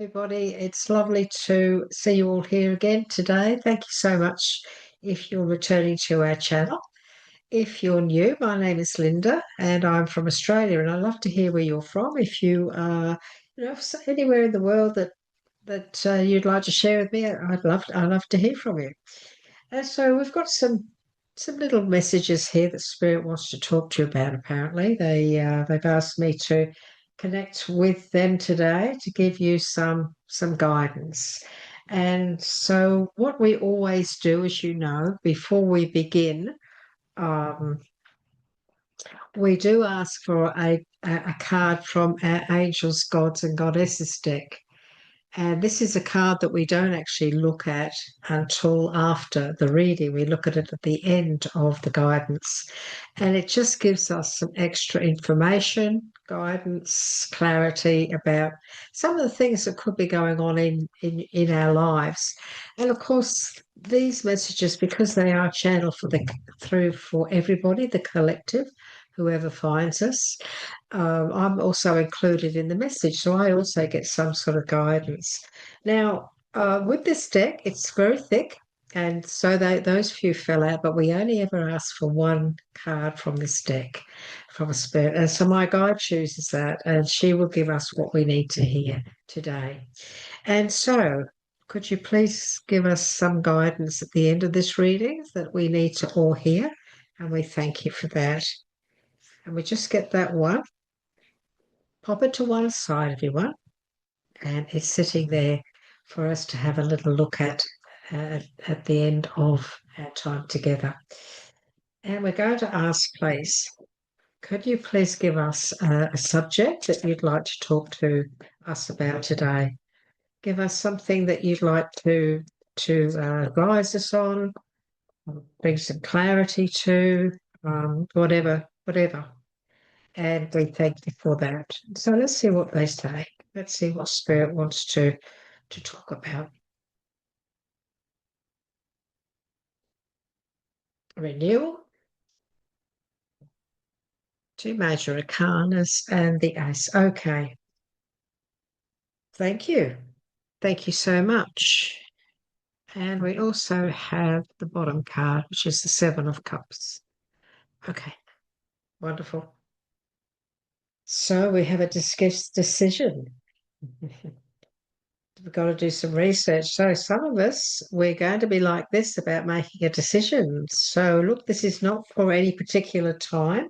everybody. It's lovely to see you all here again today. Thank you so much if you're returning to our channel. If you're new, my name is Linda and I'm from Australia, and I'd love to hear where you're from. If you are, anywhere in the world that you'd like to share with me, I'd love to hear from you. And so we've got some little messages here that Spirit wants to talk to you about. Apparently, they've asked me to connect with them today to give you some guidance. And so, what we always do, as you know, before we begin, um, we do ask for a card from our angels, gods, and goddesses deck. And this is a card that we don't actually look at until after the reading. We look at it at the end of the guidance. And it just gives us some extra information, guidance, clarity about some of the things that could be going on in our lives. And of course, these messages, because they are channeled through for everybody, the collective, whoever finds us, I'm also included in the message, so I also get some sort of guidance. Now, with this deck, it's very thick, and so those few fell out, but we only ever ask for one card from this deck, from a spirit. And so my guide chooses that, and she will give us what we need to hear today. And so, could you please give us some guidance at the end of this reading that we need to all hear? And we thank you for that. And we just get that one. Pop it to one side, everyone, and it's sitting there for us to have a little look at the end of our time together. And we're going to ask, please, could you please give us a subject that you'd like to talk to us about today? Give us something that you'd like to advise us on, bring some clarity to, whatever. And we thank you for that. So let's see what they say. Let's see what Spirit wants to talk about. Renewal, two major arcanas, and the ace. Okay. Thank you. Thank you so much. And we also have the bottom card, which is the Seven of Cups. Okay. Wonderful. So we have a decision. We've got to do some research. So some of us, we're going to be like this about making a decision. So look, this is not for any particular time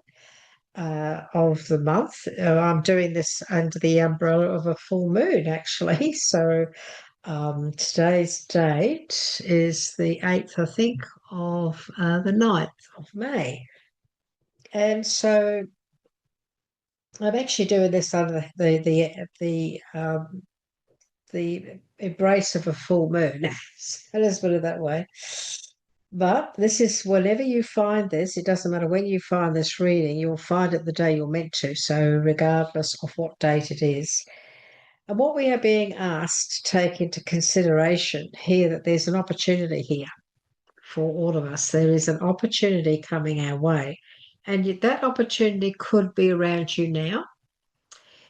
of the month. I'm doing this under the umbrella of a full moon, actually. So today's date is the 8th, I think, of the 9th of May. And so I'm actually doing this under the embrace of a full moon. Let's put it that way. But this is whenever you find this, it doesn't matter when you find this reading, you'll find it the day you're meant to. So, regardless of what date it is. And what we are being asked to take into consideration here, that there's an opportunity here for all of us. There is an opportunity coming our way. And that opportunity could be around you now.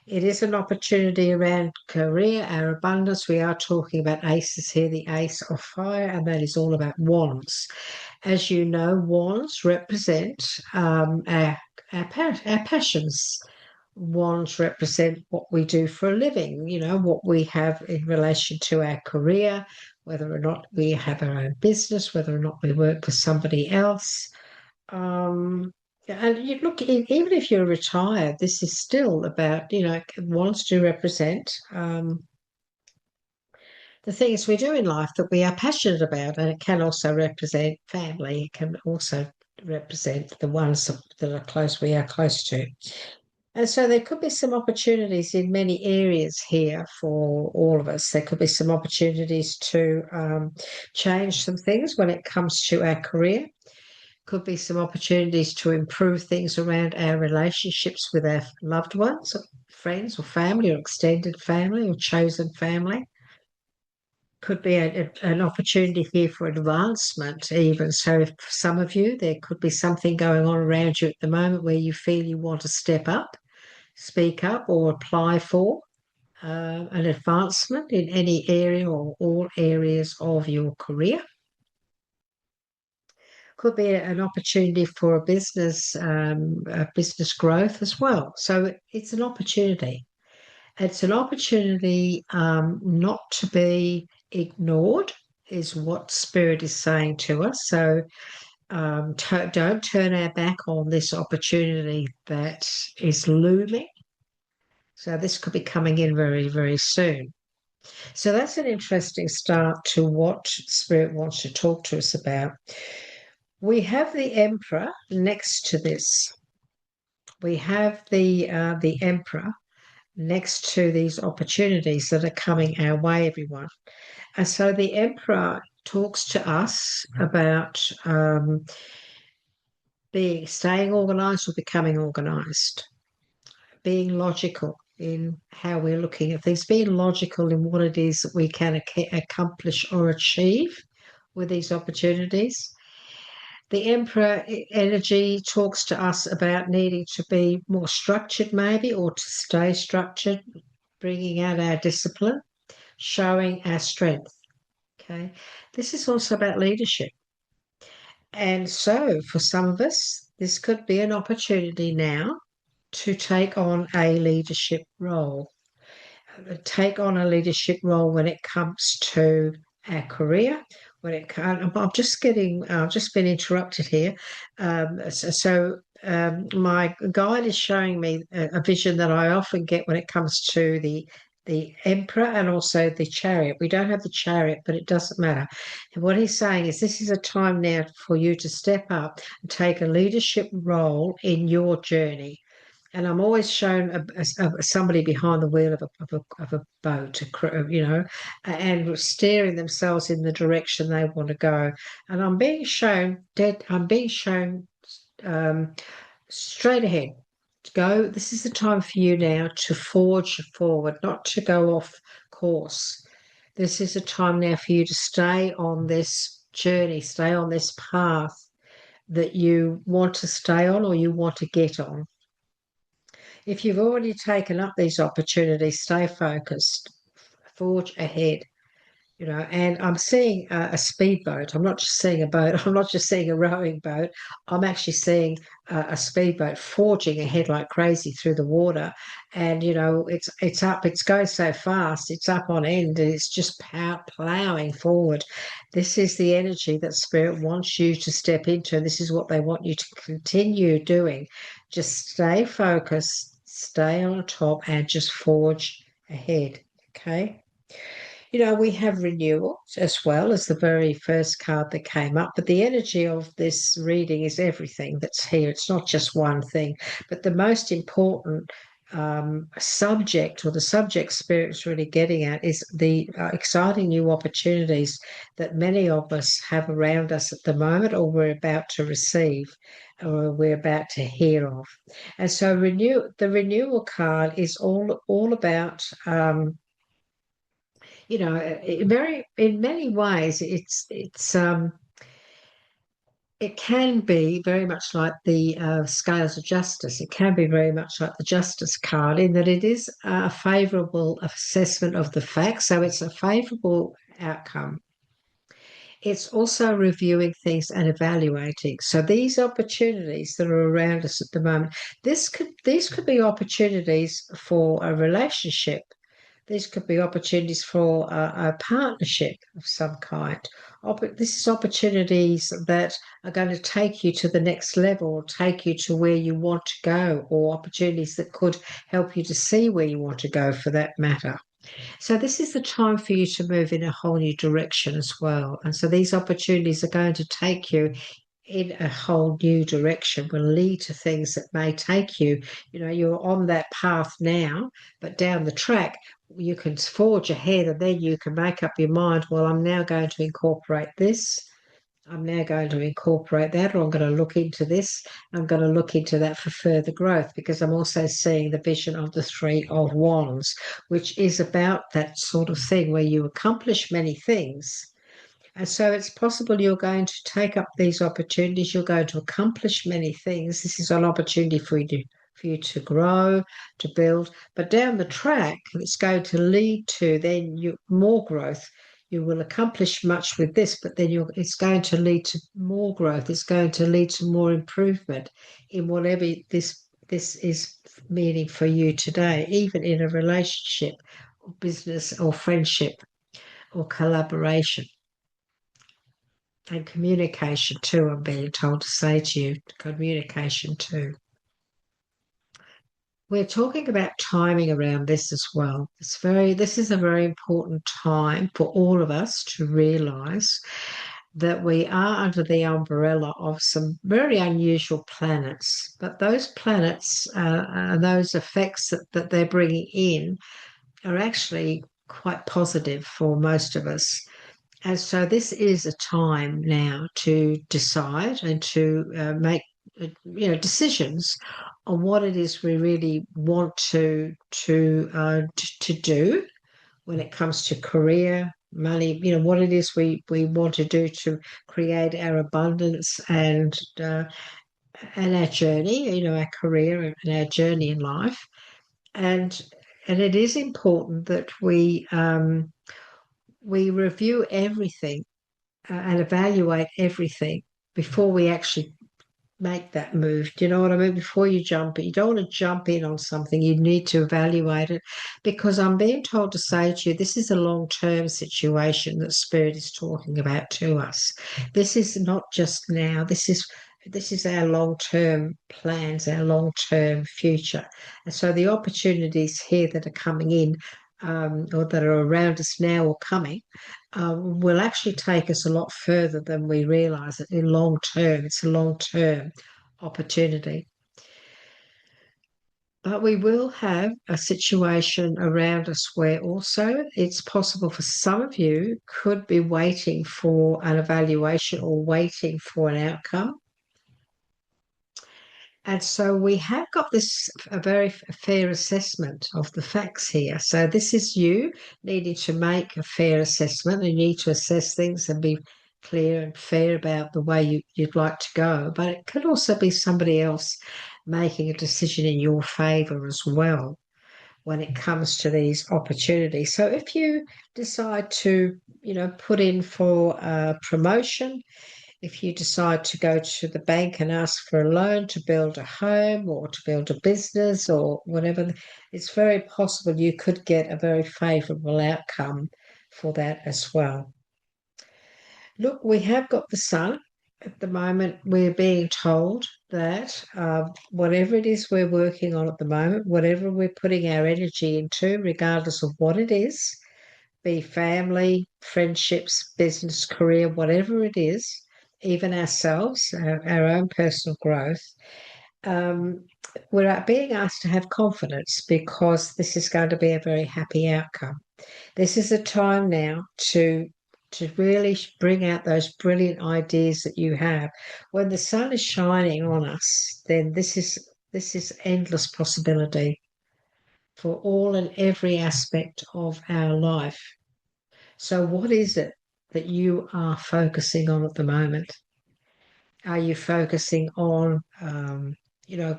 It is an opportunity around career, our abundance. We are talking about aces here, the ace of fire, and that is all about wands. As you know, wands represent our passions. Wands represent what we do for a living, what we have in relation to our career, whether or not we have our own business, whether or not we work for somebody else. And you look, even if you're retired, this is still about, wants to represent the things we do in life that we are passionate about. And it can also represent family. It can also represent the ones that are close, we are close to. And so there could be some opportunities in many areas here for all of us. There could be some opportunities to change some things when it comes to our career. Could be some opportunities to improve things around our relationships with our loved ones, or friends, or family, or extended family, or chosen family. Could be an opportunity here for advancement even. So if for some of you, there could be something going on around you at the moment where you feel you want to step up, speak up, or apply for an advancement in any area or all areas of your career. Could be an opportunity for a business growth as well. So it's an opportunity. It's an opportunity not to be ignored, is what Spirit is saying to us. So don't turn our back on this opportunity that is looming. So this could be coming in very, very soon. So that's an interesting start to what Spirit wants to talk to us about. We have the Emperor next to this. We have the Emperor next to these opportunities that are coming our way, everyone. And so the Emperor talks to us about staying organized or becoming organized, being logical in how we're looking at things, being logical in what it is that we can accomplish or achieve with these opportunities. The Emperor energy talks to us about needing to be more structured, maybe, or to stay structured, bringing out our discipline, showing our strength. Okay. This is also about leadership. And so for some of us, this could be an opportunity now to take on a leadership role. Take on a leadership role when it comes to our career. When it comes, I'm just getting, I've just been interrupted here. My guide is showing me a vision that I often get when it comes to the Emperor and also the Chariot. We don't have the Chariot, but it doesn't matter. And what he's saying is this is a time now for you to step up and take a leadership role in your journey. And I'm always shown somebody behind the wheel of a boat, and steering themselves in the direction they want to go. And I'm being shown straight ahead. To go. This is the time for you now to forge forward, not to go off course. This is a time now for you to stay on this journey, stay on this path that you want to stay on or you want to get on. If you've already taken up these opportunities, stay focused, forge ahead, and I'm seeing a speedboat. I'm not just seeing a boat. I'm not just seeing a rowing boat. I'm actually seeing a speedboat forging ahead like crazy through the water. And, it's up, it's going so fast, it's up on end, and it's just plowing forward. This is the energy that Spirit wants you to step into. This is what they want you to continue doing. Just stay focused, stay on top, and just forge ahead. Okay. We have renewal as well as the very first card that came up, but the energy of this reading is everything that's here. It's not just one thing, but the most important subject, or the subject Spirit's really getting at, is the exciting new opportunities that many of us have around us at the moment, or we're about to receive, or we're about to hear of. And so the renewal card is all about in many ways it can be very much like the scales of justice. It can be very much like the justice card in that it is a favourable assessment of the facts. So it's a favourable outcome. It's also reviewing things and evaluating. So these opportunities that are around us at the moment, these could be opportunities for a relationship. These could be opportunities for a partnership of some kind. This is opportunities that are going to take you to the next level, or take you to where you want to go, or opportunities that could help you to see where you want to go for that matter. So this is the time for you to move in a whole new direction as well. And so these opportunities are going to take you in a whole new direction, will lead to things that may take you, you're on that path now, but down the track, you can forge ahead, and then you can make up your mind, well, I'm now going to incorporate this. I'm now going to incorporate that, or I'm going to look into this. I'm going to look into that for further growth, because I'm also seeing the vision of the Three of Wands, which is about that sort of thing where you accomplish many things. And so it's possible you're going to take up these opportunities. You're going to accomplish many things. This is an opportunity for you to grow, to build. But down the track, it's going to lead to then more growth. You will accomplish much with this, but then it's going to lead to more growth. It's going to lead to more improvement in whatever this is meaning for you today, even in a relationship or business or friendship or collaboration. And communication too, I'm being told to say to you, communication too. We're talking about timing around this as well. This is a very important time for all of us to realize that we are under the umbrella of some very unusual planets. But those planets and those effects that they're bringing in are actually quite positive for most of us. And so this is a time now to decide and to make decisions on what it is we really want to do when it comes to career, money. What it is we want to do to create our abundance and our journey. Our career and our journey in life, and it is important that we review everything and evaluate everything before we actually make that move. Do you know what I mean? Before you jump in, you don't want to jump in on something. You need to evaluate it, because I'm being told to say to you, this is a long-term situation that Spirit is talking about to us. This is not just now. This is our long-term plans, our long-term future. And so the opportunities here that are coming in, or that are around us now or coming, will actually take us a lot further than we realise. It in long term. It's a long term opportunity. But we will have a situation around us where also it's possible for some of you could be waiting for an evaluation or waiting for an outcome. And so we have got a very fair assessment of the facts here. So this is you needing to make a fair assessment. You need to assess things and be clear and fair about the way you'd like to go. But it could also be somebody else making a decision in your favour as well when it comes to these opportunities. So if you decide to, put in for a promotion, if you decide to go to the bank and ask for a loan to build a home or to build a business or whatever, it's very possible you could get a very favourable outcome for that as well. Look, we have got the sun. At the moment, we're being told that whatever it is we're working on at the moment, whatever we're putting our energy into, regardless of what it is, be family, friendships, business, career, whatever it is, even ourselves, our own personal growth, we're being asked to have confidence, because this is going to be a very happy outcome. This is a time now to really bring out those brilliant ideas that you have. When the sun is shining on us, then this is endless possibility for all and every aspect of our life. So what is it that you are focusing on at the moment? Are you focusing on,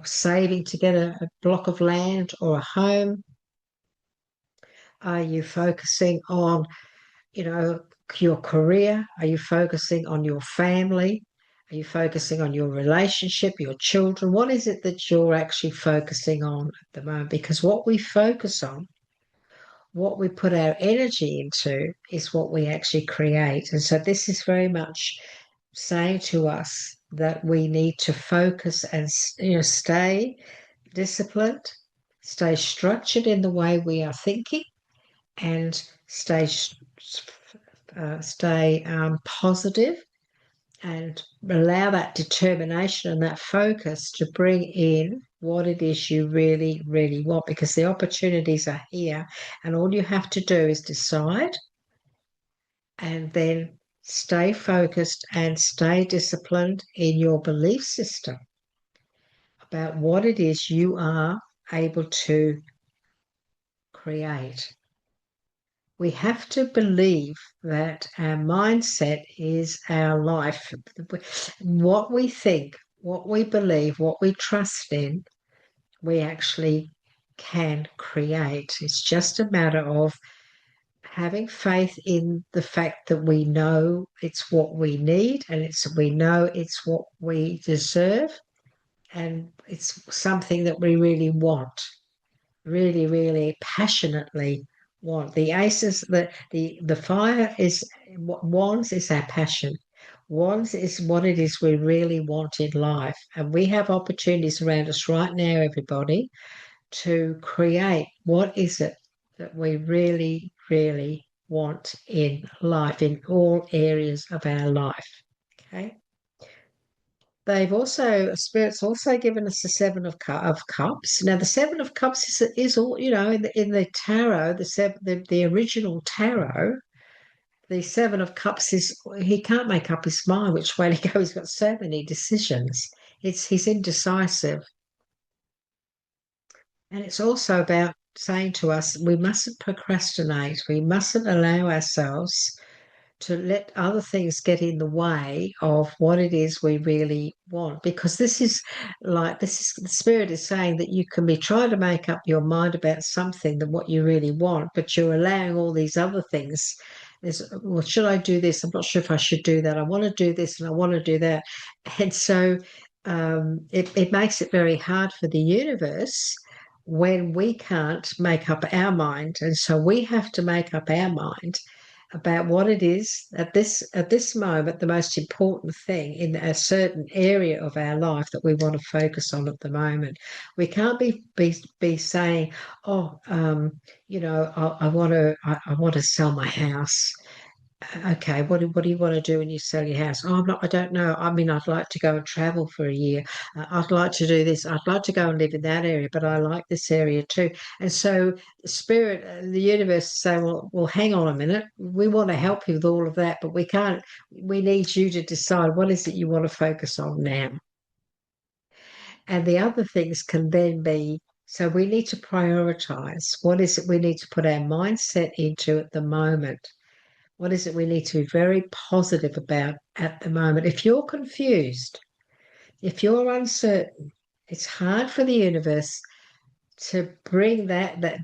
saving to get a block of land or a home? Are you focusing on, your career? Are you focusing on your family? Are you focusing on your relationship, your children? What is it that you're actually focusing on at the moment? Because what we focus on, what we put our energy into, is what we actually create. And so this is very much saying to us that we need to focus and stay disciplined, stay structured in the way we are thinking, and stay positive, and allow that determination and that focus to bring in what it is you really, really want, because the opportunities are here, and all you have to do is decide and then stay focused and stay disciplined in your belief system about what it is you are able to create. We have to believe that our mindset is our life. What we think, what we believe, what we trust in we actually can create. It's just a matter of having faith in the fact that we know it's what we need, and we know it's what we deserve, and it's something that we really want, really, really passionately want. The aces, the fire is what wands is our passion. Wands is what it is we really want in life. And we have opportunities around us right now, everybody, to create what is it that we really, really want in life, in all areas of our life. Okay. They've also, Spirit's also given us the Seven of Cups. Now, the Seven of Cups is all, in the tarot, the original tarot, the Seven of Cups is, he can't make up his mind which way to go. He's got so many decisions. He's indecisive. And it's also about saying to us, we mustn't procrastinate. We mustn't allow ourselves to let other things get in the way of what it is we really want. Because the spirit is saying that you can be trying to make up your mind about something that what you really want, but you're allowing all these other things. Well, should I do this? I'm not sure if I should do that. I want to do this and I want to do that. And so it makes it very hard for the universe when we can't make up our mind. And so we have to make up our mind about what it is at this moment, the most important thing in a certain area of our life that we want to focus on at the moment. We can't be saying, "Oh, I want to sell my house." Okay, what do you want to do when you sell your house? Oh, I don't know. I mean, I'd like to go and travel for a year. I'd like to do this. I'd like to go and live in that area, but I like this area too. And so spirit, the universe say, well, hang on a minute. We want to help you with all of that, but we can't. We need you to decide what is it you want to focus on now. And the other things can then be, so we need to prioritize. What is it we need to put our mindset into at the moment? What is it we need to be very positive about at the moment? If you're confused, if you're uncertain, it's hard for the universe to bring the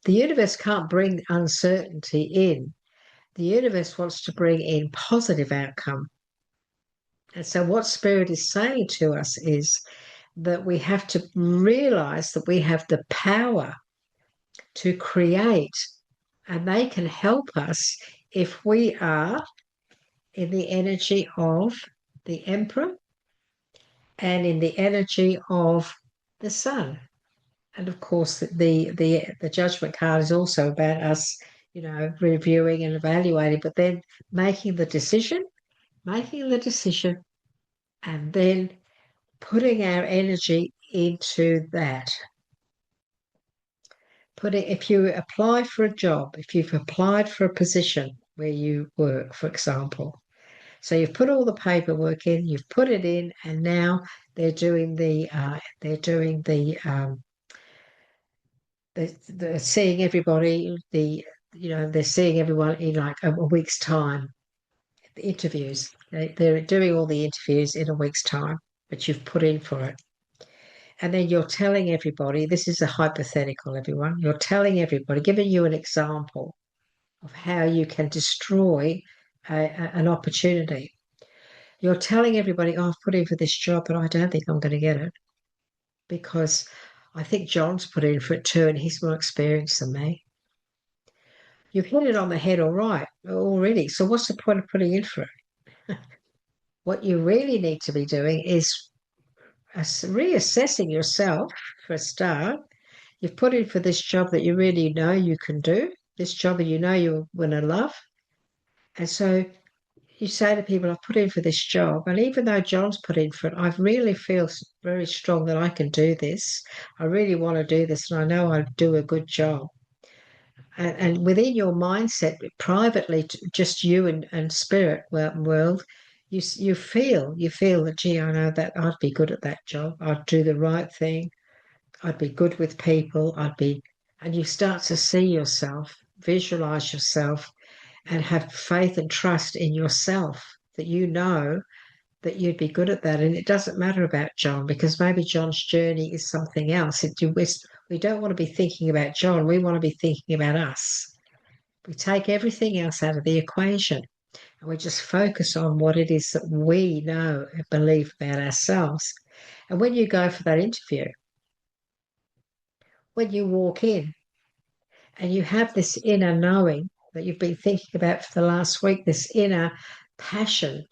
universe can't bring uncertainty in. The universe wants to bring in positive outcome. And so what spirit is saying to us is that we have to realize that we have the power to create, and they can help us if we are in the energy of the Emperor and in the energy of the Sun. And of course, the Judgment card is also about us, reviewing and evaluating, but then making the decision, and then putting our energy into that. If you apply for a job, if you've applied for a position where you work, for example, so you've put all the paperwork in, you've put it in, and now they're doing they're seeing everybody. They're seeing everyone in like a week's time. The interviews. They're doing all the interviews in a week's time, but you've put in for it. And then you're telling everybody, this is a hypothetical, everyone. You're telling everybody, giving you an example of how you can destroy an opportunity. You're telling everybody, oh, I've put in for this job, but I don't think I'm going to get it because I think John's put in for it too, and he's more experienced than me. You've hit it on the head all right already. So what's the point of putting in for it? What you really need to be doing is reassessing yourself for a start. You've put in for this job that you really know you can do, this job that you know you're going to love. And so you say to people, I've put in for this job. And even though John's put in for it, I really feel very strong that I can do this. I really want to do this. And I know I'll do a good job. And within your mindset, privately, just you and spirit world, you feel that, gee, I know that I'd be good at that job. I'd do the right thing. I'd be good with people. And you start to see yourself, visualize yourself, and have faith and trust in yourself that you know that you'd be good at that. And it doesn't matter about John because maybe John's journey is something else. We don't want to be thinking about John. We want to be thinking about us. We take everything else out of the equation and we just focus on what it is that we know and believe about ourselves. And when you go for that interview, when you walk in and you have this inner knowing that you've been thinking about for the last week, this inner passion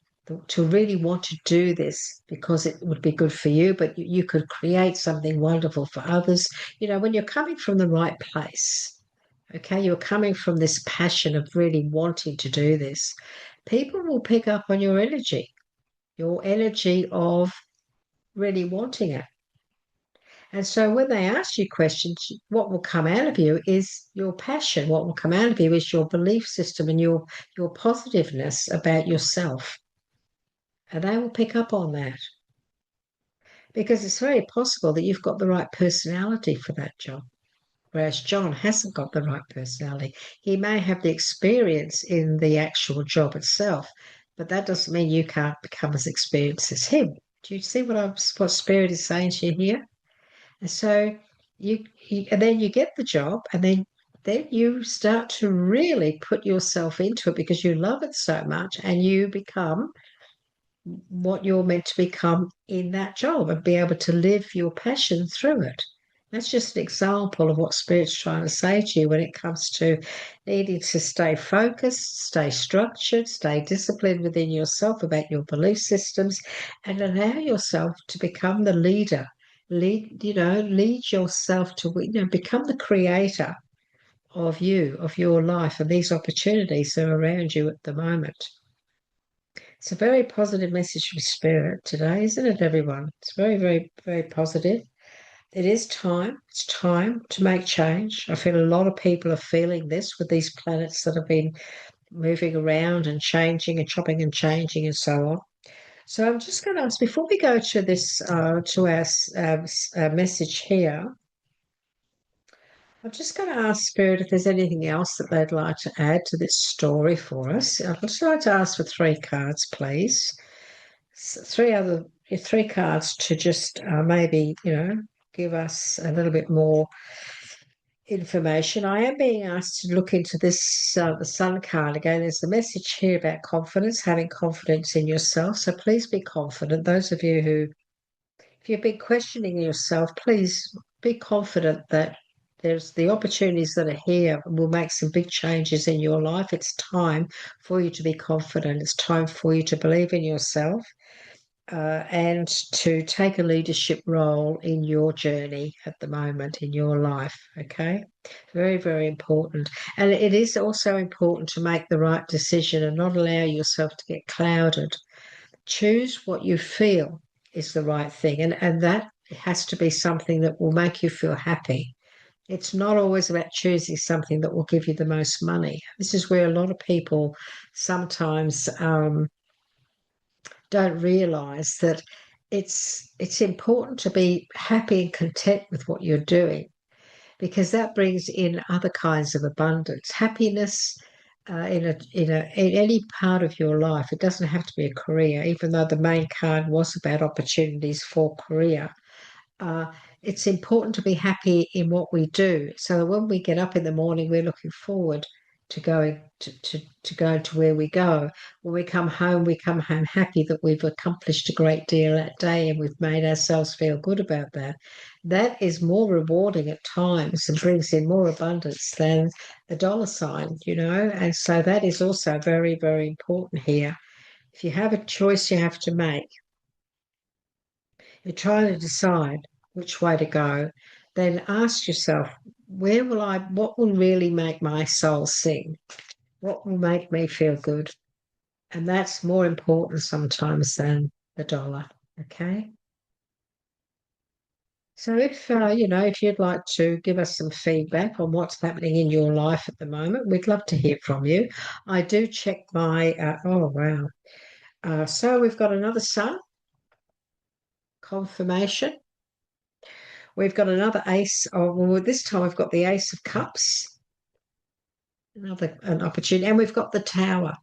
to really want to do this because it would be good for you, but you could create something wonderful for others. You know, when you're coming from the right place, okay, you're coming from this passion of really wanting to do this, people will pick up on your energy of really wanting it. And so when they ask you questions, what will come out of you is your passion. What will come out of you is your belief system and your positiveness about yourself. And they will pick up on that because it's very possible that you've got the right personality for that job. Whereas John hasn't got the right personality. He may have the experience in the actual job itself, but that doesn't mean you can't become as experienced as him. Do you see what Spirit is saying to you here? And so and then you get the job, and then you start to really put yourself into it because you love it so much, and you become what you're meant to become in that job and be able to live your passion through it. That's just an example of what Spirit's trying to say to you when it comes to needing to stay focused, stay structured, stay disciplined within yourself about your belief systems, and allow yourself to become the leader. Lead yourself to, become the creator of you, of your life, and these opportunities that are around you at the moment. It's a very positive message from Spirit today, isn't it, everyone? It's very, very, very positive. It is time. It's time to make change. I feel a lot of people are feeling this with these planets that have been moving around and changing and chopping and changing and so on. So I'm just going to ask, before we go to this, to our message here, I'm just going to ask Spirit if there's anything else that they'd like to add to this story for us. I'd just like to ask for 3 cards, please. Three cards to just maybe, give us a little bit more information. I am being asked to look into this, the Sun card again. There's a message here about confidence, having confidence in yourself. So please be confident. Those of you who, if you've been questioning yourself, please be confident that there's the opportunities that are here will make some big changes in your life. It's time for you to be confident. It's time for you to believe in yourself. And to take a leadership role in your journey at the moment in your life. Okay, very, very important. And it is also important to make the right decision and not allow yourself to get clouded. Choose what you feel is the right thing, and that has to be something that will make you feel happy. It's not always about choosing something that will give you the most money. This is where a lot of people sometimes don't realize that it's important to be happy and content with what you're doing because that brings in other kinds of abundance, happiness in any part of your life. It doesn't have to be a career, even though the main card was about opportunities for career. Uh, it's important to be happy in what we do, so that when we get up in the morning, we're looking forward to going to go to where we go. When we come home happy that we've accomplished a great deal that day and we've made ourselves feel good about that. That is more rewarding at times and brings in more abundance than the dollar sign, and so that is also very, very important here. If you have a choice you have to make, you're trying to decide which way to go, then ask yourself, what will really make my soul sing? What will make me feel good? And that's more important sometimes than the dollar. Okay. So if you'd like to give us some feedback on what's happening in your life at the moment, we'd love to hear from you. I do check my, oh, wow. So we've got another sun confirmation. We've got another ace of, well, this time we've got the Ace of Cups, an opportunity, and we've got the Tower.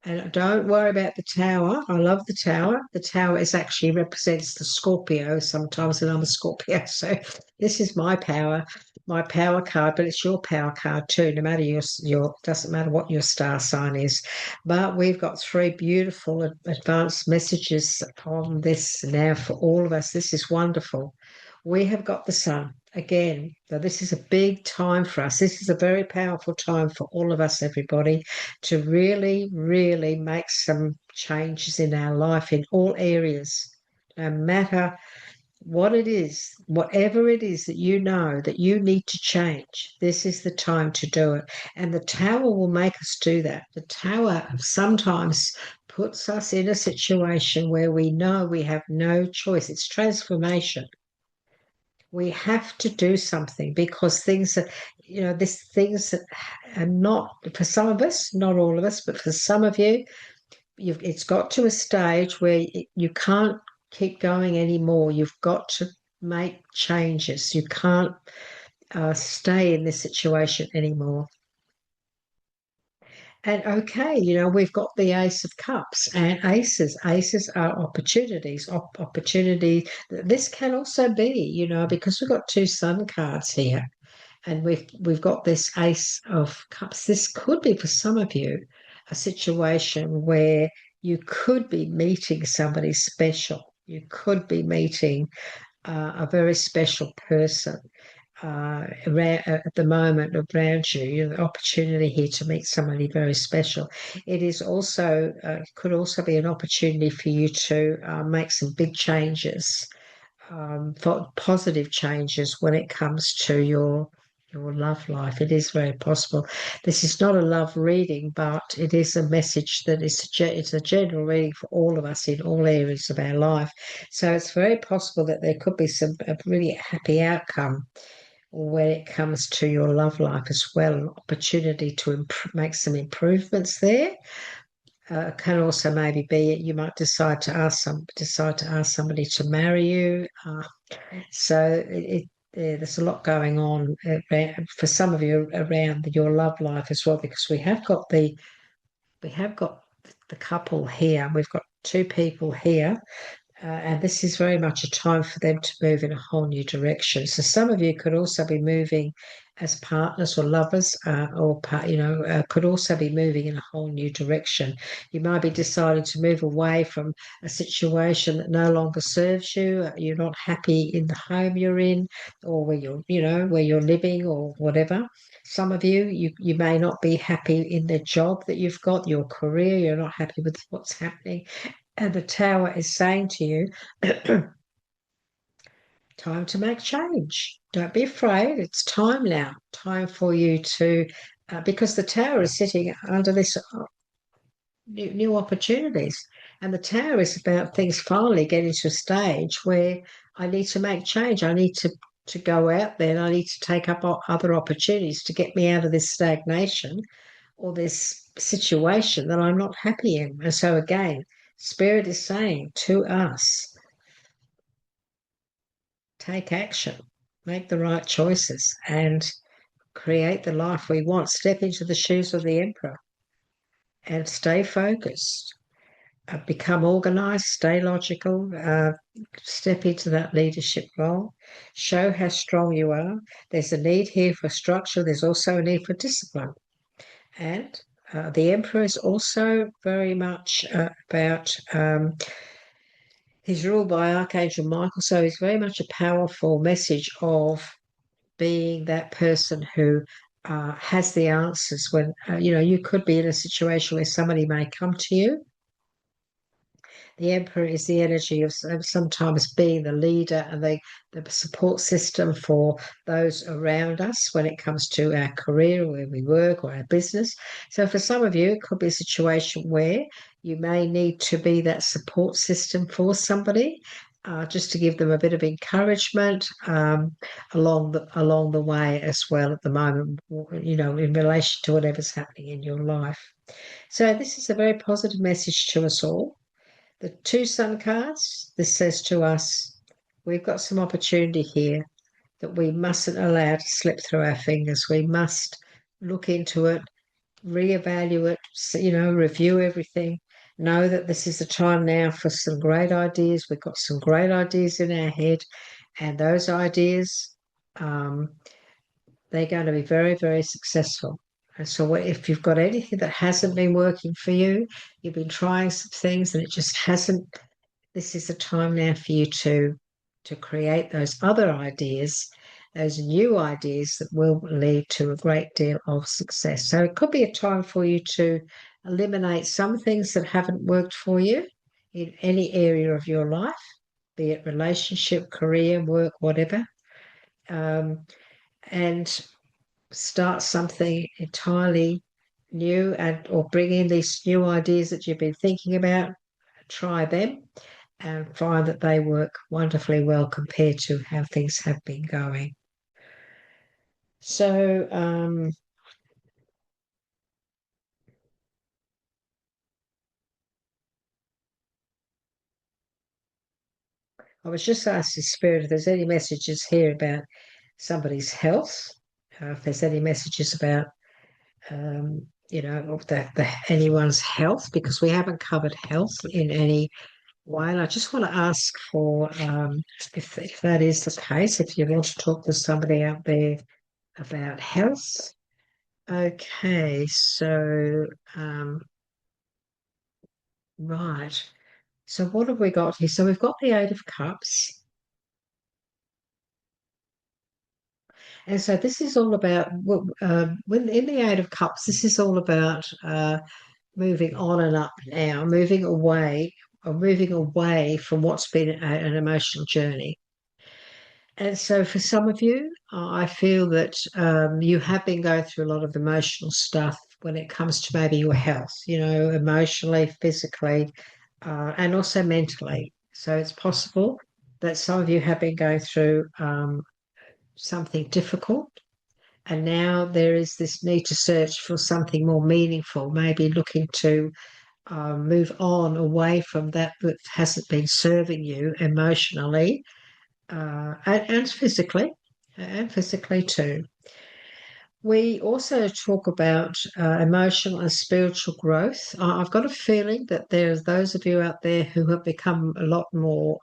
And don't worry about the tower. I love the tower. The tower is actually represents the Scorpio sometimes, and I'm a Scorpio. So this is my power card, but it's your power card too, no matter your doesn't matter what your star sign is. But we've got three beautiful advanced messages on this now for all of us. This is wonderful. We have got the sun again. So this is a big time for us. This is a very powerful time for all of us, everybody, to really, really make some changes in our life in all areas, no matter what it is, whatever it is that you know that you need to change. This is the time to do it. And the tower will make us do that. The tower sometimes puts us in a situation where we know we have no choice. It's transformation. We have to do something because things that, this things that are not, for some of us, not all of us, but for some of you, it's got to a stage where you can't keep going anymore. You've got to make changes. You can't stay in this situation anymore. And okay, we've got the Ace of Cups and aces. Aces are opportunities. Opportunity. This can also be, because we've got two sun cards here, and we've got this Ace of Cups. This could be for some of you a situation where you could be meeting somebody special. You could be meeting a very special person at the moment around you. The opportunity here to meet somebody very special. It is also could also be an opportunity for you to make some big changes, for positive changes when it comes to your love life. It is very possible. This is not a love reading, but it is a message that it's a general reading for all of us in all areas of our life. So it's very possible that there could be a really happy outcome when it comes to your love life as well, an opportunity to make some improvements there. Can also maybe be you might decide to ask somebody to marry you. So there's a lot going on for some of you around your love life as well, because we have got the couple here. We've got two people here, and this is very much a time for them to move in a whole new direction. So some of you could also be moving as partners or lovers, could also be moving in a whole new direction. You might be deciding to move away from a situation that no longer serves you. You're not happy in the home you're in, or where you're living, or whatever. Some of you may not be happy in the job that you've got, your career. You're not happy with what's happening. And the tower is saying to you, time to make change. Don't be afraid. It's time now. Time for you to, because the tower is sitting under this new opportunities. And the tower is about things finally getting to a stage where I need to make change. I need to go out there and I need to take up other opportunities to get me out of this stagnation or this situation that I'm not happy in. And so again, Spirit is saying to us, take action, make the right choices, and create the life we want. Step into the shoes of the Emperor and stay focused. Become organized, stay logical, step into that leadership role, show how strong you are. There's a need here for structure, there's also a need for discipline. And the Emperor is also very much about he's ruled by Archangel Michael, so he's very much a powerful message of being that person who has the answers when, you could be in a situation where somebody may come to you. The Emperor is the energy of sometimes being the leader and the support system for those around us when it comes to our career, where we work, or our business. So for some of you, it could be a situation where you may need to be that support system for somebody, just to give them a bit of encouragement along the way as well at the moment, in relation to whatever's happening in your life. So this is a very positive message to us all. The two sun cards, this says to us, we've got some opportunity here that we mustn't allow to slip through our fingers. We must look into it, reevaluate, review everything. Know that this is the time now for some great ideas. We've got some great ideas in our head, and those ideas, um, they're going to be very, very successful. And so, if you've got anything that hasn't been working for you, you've been trying some things and it just hasn't, this is the time now for you to create those other ideas, those new ideas that will lead to a great deal of success. So it could be a time for you to eliminate some things that haven't worked for you in any area of your life, be it relationship, career, work, whatever, and start something entirely new, and or bring in these new ideas that you've been thinking about, try them and find that they work wonderfully well compared to how things have been going. So, I was just asking Spirit if there's any messages here about somebody's health, if there's any messages about, of anyone's health, because we haven't covered health in any way. And I just want to ask for, if that is the case, if you want to talk to somebody out there about health. Okay, so, right. So what have we got here? So we've got the Eight of Cups. And so this is all about, when in the Eight of Cups, this is all about moving on and up now, moving away from what's been an emotional journey. And so for some of you, I feel that you have been going through a lot of emotional stuff when it comes to maybe your health, emotionally, physically, and also mentally. So it's possible that some of you have been going through something difficult, and now there is this need to search for something more meaningful, maybe looking to move on away from that hasn't been serving you emotionally, and physically too. We also talk about emotional and spiritual growth. I've got a feeling that there's those of you out there who have become a lot more,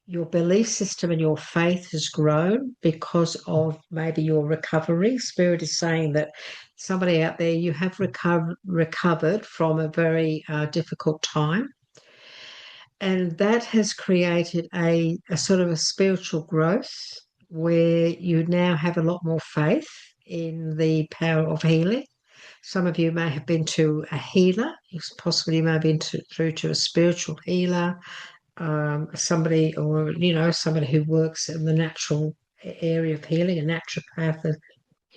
your belief system and your faith has grown because of maybe your recovery. Spirit is saying that somebody out there, you have recovered from a very difficult time. And that has created a sort of a spiritual growth where you now have a lot more faith in the power of healing. Some of you may have been to a healer, possibly you may have been through to a spiritual healer, somebody, or somebody who works in the natural area of healing, a naturopath,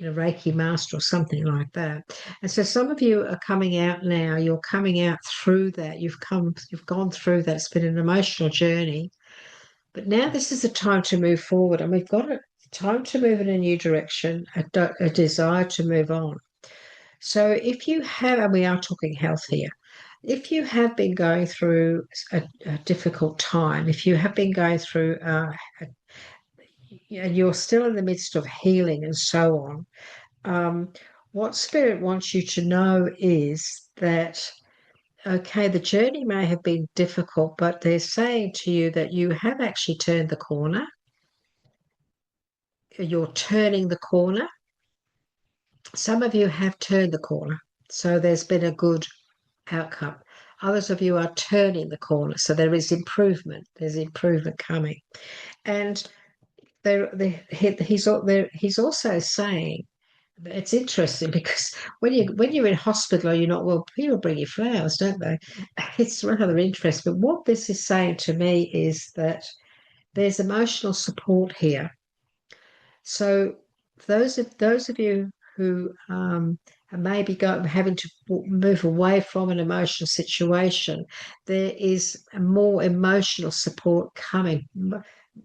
Reiki master or something like that. And so some of you are coming out now, you're coming out through that. You've gone through that. It's been an emotional journey. But now this is a time to move forward, and we've got a time to move in a new direction, a desire to move on. So if you have, and we are talking health here, if you have been going through a difficult time, if you have been going through, and you're still in the midst of healing and so on, what Spirit wants you to know is that, okay, the journey may have been difficult, but they're saying to you that you have actually turned the corner. You're turning the corner. Some of you have turned the corner, so there's been a good outcome. Others of you are turning the corner, so there is improvement. There's improvement coming. And he's also saying, it's interesting because when you're in hospital, you're not, well, people bring you flowers, don't they? It's rather interesting. But what this is saying to me is that there's emotional support here. So those of you who maybe having to move away from an emotional situation, there is more emotional support coming,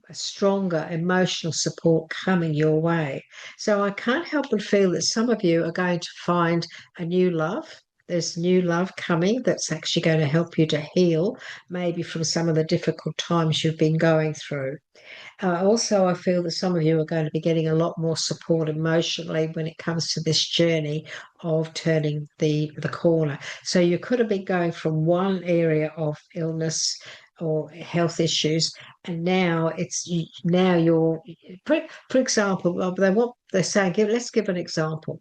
a stronger emotional support coming your way. So I can't help but feel that some of you are going to find a new love. There's new love coming that's actually going to help you to heal, maybe from some of the difficult times you've been going through. Also, I feel that some of you are going to be getting a lot more support emotionally when it comes to this journey of turning the corner. So you could have been going from one area of illness or health issues, and now now you're, for example, well, they're saying. Let's give an example.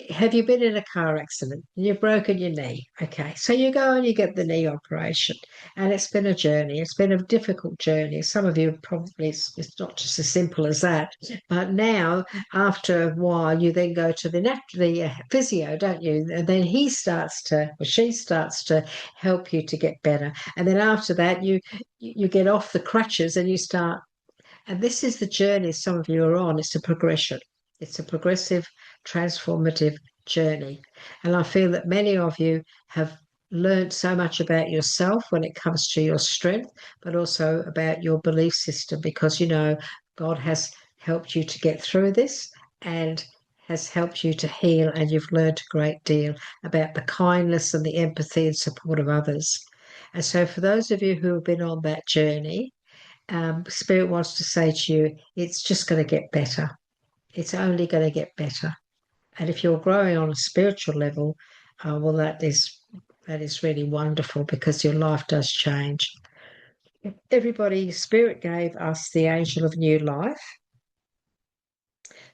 Have you been in a car accident and you've broken your knee? Okay, so you go and you get the knee operation. And it's been a journey. It's been a difficult journey. Some of you probably, it's not just as simple as that. But now, after a while, you then go to the physio, don't you? And then he starts to, or she starts to help you to get better. And then after that, you get off the crutches and you start. And this is the journey some of you are on. It's a progression. It's a progressive, transformative journey. And I feel that many of you have learned so much about yourself when it comes to your strength, but also about your belief system, because you know God has helped you to get through this and has helped you to heal, and you've learned a great deal about the kindness and the empathy and support of others. And so, for those of you who have been on that journey, Spirit wants to say to you, it's just going to get better. It's only going to get better. And if you're growing on a spiritual level, well, that is really wonderful, because your life does change. Everybody, Spirit gave us the angel of new life.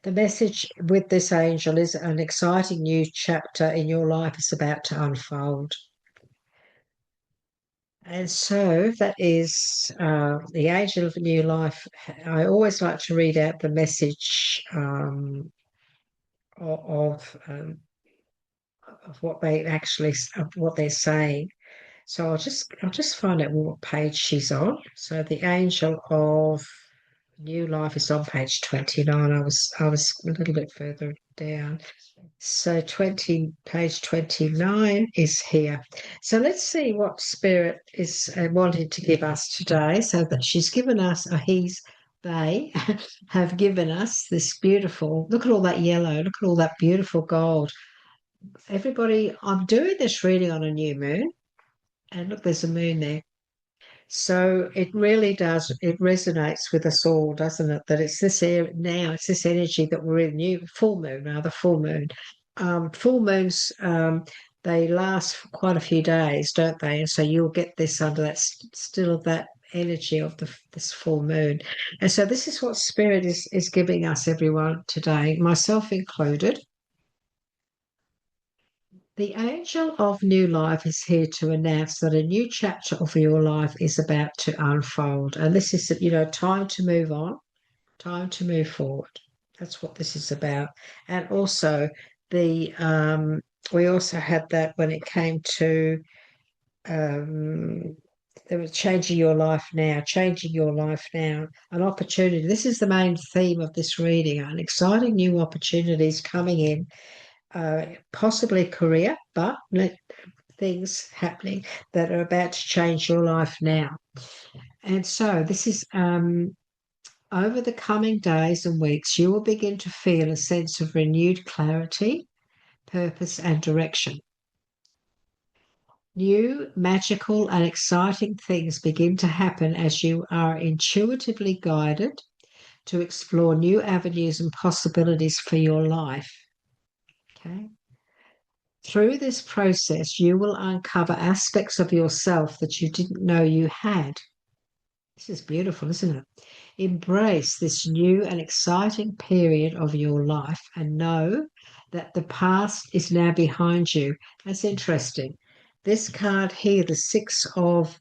The message with this angel is an exciting new chapter in your life is about to unfold. And so that is the angel of new life. I always like to read out the message of what they actually of what they're saying. So I'll just find out what page she's on. So the angel of new life is on page 29. I was a little bit further down. So page 29 is here. So let's see what Spirit is wanting to give us today. So that she's given us, they have given us this beautiful, look at all that yellow, look at all that beautiful gold. Everybody, I'm doing this reading on a new moon, and look, there's a moon there. So it really does, it resonates with us all, doesn't it? That it's this air now, it's this energy that we're in, new full moon, rather, full moon. Full moons, they last for quite a few days, don't they? And so you'll get this under that still that energy of this full moon. And so this is what Spirit is giving us, everyone, today, myself included. The angel of new life is here to announce that a new chapter of your life is about to unfold. And this is, time to move on, time to move forward. That's what this is about. And also, the we also had that when it came to there was changing your life now, changing your life now, an opportunity. This is the main theme of this reading, an exciting new opportunities coming in, possibly career, but things happening that are about to change your life now. And so this is over the coming days and weeks, you will begin to feel a sense of renewed clarity, purpose, and direction. New, magical, and exciting things begin to happen as you are intuitively guided to explore new avenues and possibilities for your life. Okay. Through this process, you will uncover aspects of yourself that you didn't know you had. This is beautiful, isn't it? Embrace this new and exciting period of your life and know that the past is now behind you. That's interesting. This card here, the Six of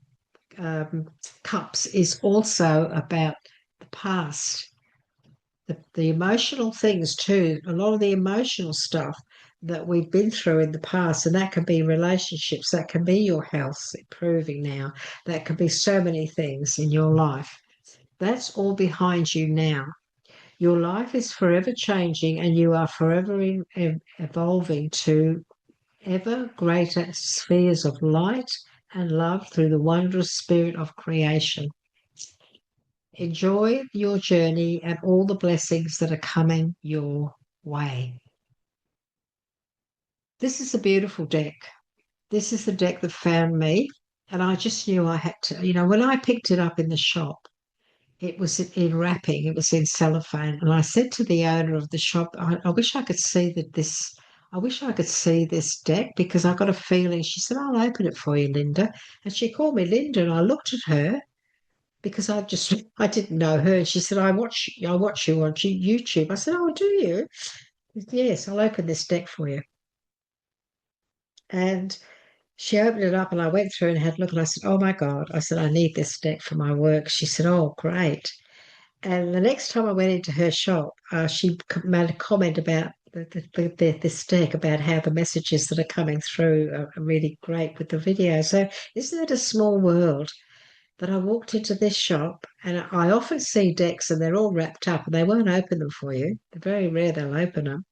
Cups, is also about the past. The emotional things too, a lot of the emotional stuff that we've been through in the past, and that can be relationships, that can be your health improving now, that can be so many things in your life. That's all behind you now. Your life is forever changing, and you are forever evolving to ever greater spheres of light and love through the wondrous spirit of creation. Enjoy your journey and all the blessings that are coming your way. This is a beautiful deck. This is the deck that found me, and I just knew I had to, when I picked it up in the shop, It was in wrapping, it was in cellophane. And I said to the owner of the shop, I wish I could see I wish I could see this deck because I got a feeling. She said, I'll open it for you, Linda. And she called me Linda, and I looked at her because I didn't know her. And she said, I watch you on YouTube. I said, oh, do you? Yes, I'll open this deck for you. And she opened it up and I went through and had a look and I said, oh my God. I said, I need this deck for my work. She said, oh, great. And the next time I went into her shop, she made a comment about this deck, about how the messages that are coming through are really great with the video. So isn't it a small world that I walked into this shop and I often see decks and they're all wrapped up and they won't open them for you. They're very rare they'll open them.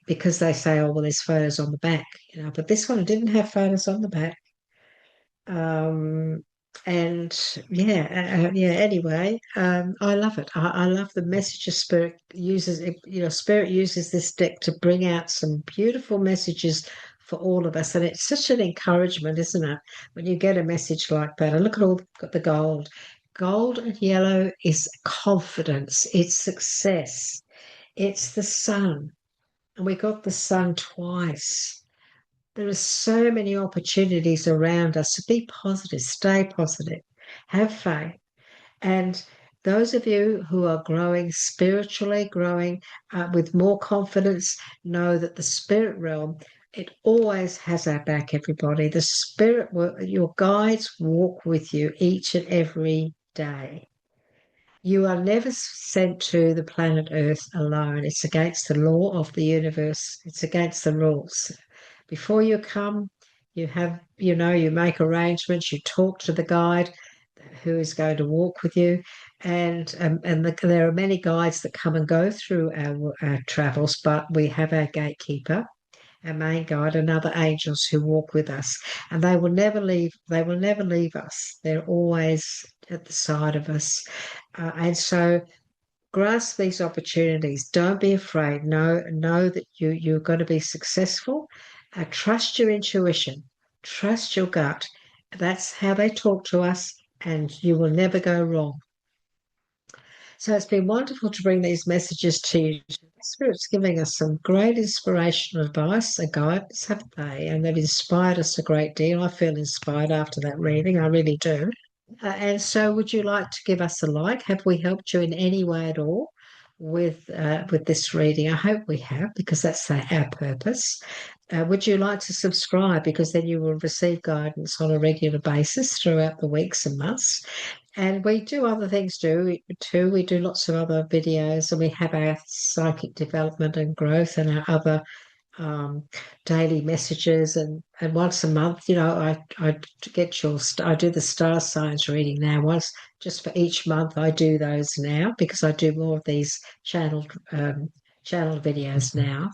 Because they say, oh well, there's photos on the back, but this one didn't have photos on the back. Um, and yeah. Anyway, I love it. I love the messages Spirit uses. Spirit uses this deck to bring out some beautiful messages for all of us, and it's such an encouragement, isn't it? When you get a message like that, and look at all got the gold. Gold and yellow is confidence. It's success. It's the sun, and we got the sun twice. There are so many opportunities around us to be positive, stay positive, have faith. And those of you who are growing spiritually, growing with more confidence, know that the spirit realm, it always has our back, everybody. The spirit, your guides walk with you each and every day. You are never sent to the planet Earth alone. It's against the law of the universe. It's against the rules. Before you come, you make arrangements, you talk to the guide who is going to walk with you. There are many guides that come and go through our travels, but we have our gatekeeper, our main guide, and other angels who walk with us. And they will never leave us. They're always at the side of us. And so grasp these opportunities. Don't be afraid. Know that you're going to be successful. Trust your intuition. Trust your gut. That's how they talk to us, and you will never go wrong. So it's been wonderful to bring these messages to you. Spirit's giving us some great inspirational advice and guidance, haven't they? And they've inspired us a great deal. I feel inspired after that reading. I really do. And so, would you like to give us a like? Have we helped you in any way at all with this reading? I hope we have, because that's our purpose. Would you like to subscribe? Because then you will receive guidance on a regular basis throughout the weeks and months. And we do other things too. We do lots of other videos, and we have our psychic development and growth, and our other um, daily messages. And once a month, I do the star signs reading now. Once just for each month, I do those now because I do more of these channel videos now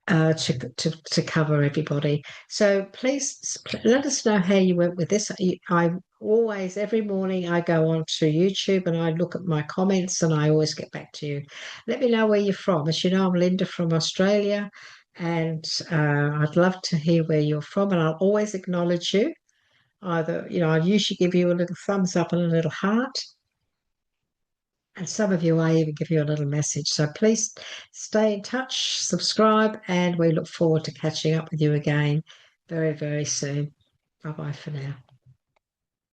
to cover everybody. So please let us know how you went with this. I always, every morning, I go on to YouTube and I look at my comments and I always get back to you. Let me know where you're from. As you know, I'm Linda from Australia, and I'd love to hear where you're from, and I'll always acknowledge you. Either, I usually give you a little thumbs up and a little heart, and some of you I even give you a little message. So please stay in touch, subscribe, and we look forward to catching up with you again very, very soon. Bye bye for now.